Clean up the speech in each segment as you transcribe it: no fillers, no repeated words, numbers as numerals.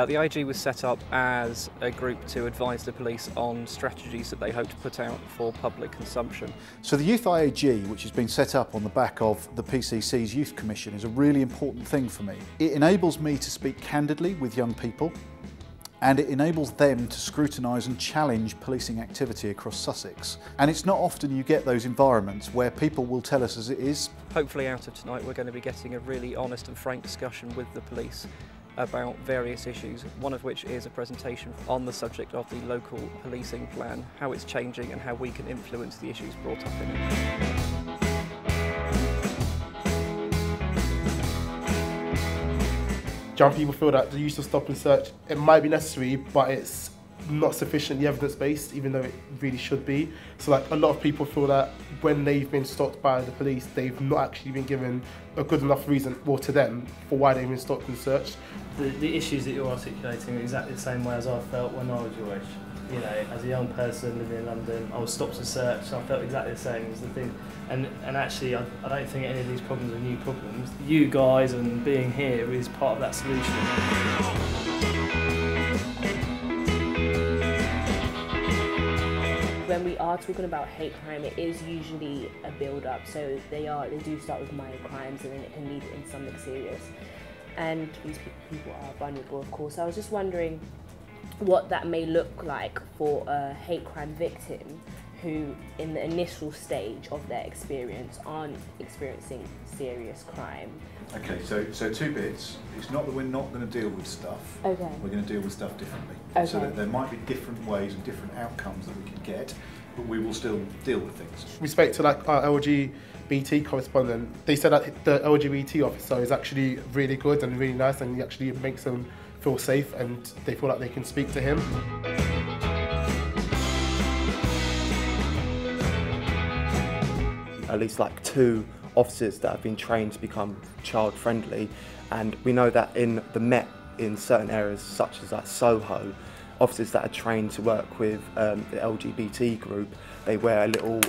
The IG was set up as a group to advise the police on strategies that they hope to put out for public consumption. So the Youth IAG, which has been set up on the back of the PCC's Youth Commission, is a really important thing for me. It enables me to speak candidly with young people, and it enables them to scrutinise and challenge policing activity across Sussex. And it's not often you get those environments where people will tell us as it is. Hopefully out of tonight we're going to be getting a really honest and frank discussion with the police about various issues, one of which is a presentation on the subject of the local policing plan, how it's changing and how we can influence the issues brought up in it. Young people feel that the use of stop and search, it might be necessary, but it's not sufficiently evidence-based, even though it really should be. So like a lot of people feel that when they've been stopped by the police, they've not actually been given a good enough reason, or to them, for why they've been stopped and searched. The issues that you're articulating are exactly the same way as I felt when I was your age. You know, as a young person living in London, I was stopped and searched, and I felt exactly the same as the thing. And actually, I don't think any of these problems are new problems. You guys and being here is part of that solution. When we are talking about hate crime, it is usually a build-up. So they do start with minor crimes, and then it can lead into something serious. And these people are vulnerable, of course. I was just wondering what that may look like for a hate crime victim who, in the initial stage of their experience, aren't experiencing serious crime. Okay, so two bits. It's not that we're not going to deal with stuff. Okay. We're going to deal with stuff differently. Okay. So that there might be different ways and different outcomes that we can get, but we will still deal with things. With respect to like our LGBT correspondent, they said that the LGBT officer is actually really good and really nice, and he actually makes them feel safe and they feel like they can speak to him. At least like 2 officers that have been trained to become child friendly, and we know that in the Met, in certain areas such as like Soho, officers that are trained to work with the LGBT group, they wear a little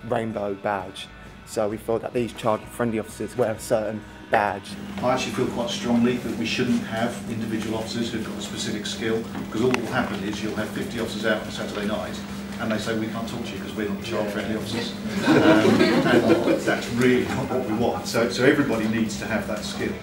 rainbow badge. So we feel that these child friendly officers wear a certain badge. I actually feel quite strongly that we shouldn't have individual officers who've got a specific skill, because all that will happen is you'll have 50 officers out on a Saturday night and they say we can't talk to you because we're not child-friendly officers. And that's really not what we want. So everybody needs to have that skill.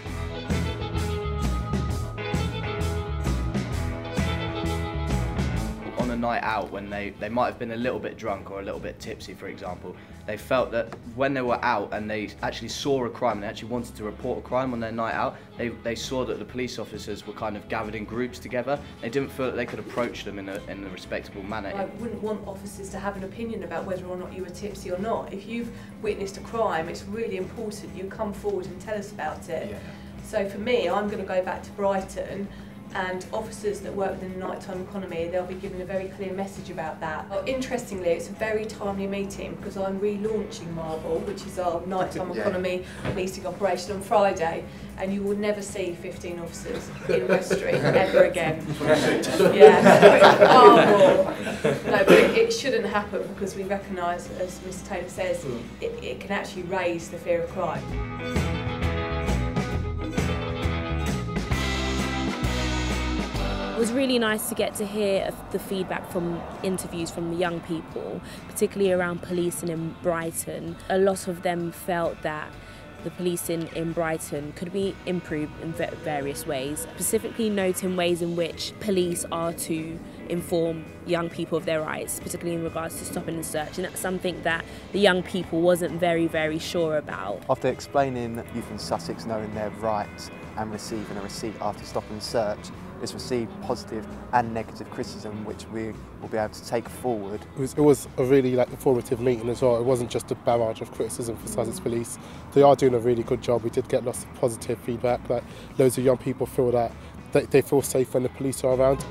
On a night out, when they might have been a little bit drunk or a little bit tipsy, for example, they felt that when they were out and they actually saw a crime, they actually wanted to report a crime on their night out, they saw that the police officers were kind of gathered in groups together. They didn't feel that they could approach them in a respectable manner. I wouldn't want officers to have an opinion about whether or not you were tipsy or not. If you've witnessed a crime, it's really important you come forward and tell us about it. Yeah. So for me, I'm going to go back to Brighton, and officers that work within the nighttime economy, they'll be given a very clear message about that. Well, interestingly, it's a very timely meeting because I'm relaunching Marble, which is our nighttime economy policing operation, on Friday, and you will never see 15 officers in West Street ever again. Yeah, far more. No, but it shouldn't happen because we recognise, as Mr Taylor says, it can actually raise the fear of crime. It was really nice to get to hear the feedback from interviews from the young people, particularly around policing in Brighton. A lot of them felt that the policing in Brighton could be improved in various ways, specifically noting ways in which police are to inform young people of their rights, particularly in regards to stopping and search, and that's something that the young people wasn't very sure about. After explaining youth in Sussex knowing their rights and receiving a receipt after stop and search, it's received positive and negative criticism, which we will be able to take forward. It was a really informative meeting as well. It wasn't just a barrage of criticism for Sussex Police. They are doing a really good job. We did get lots of positive feedback. Like loads of young people feel that they feel safe when the police are around.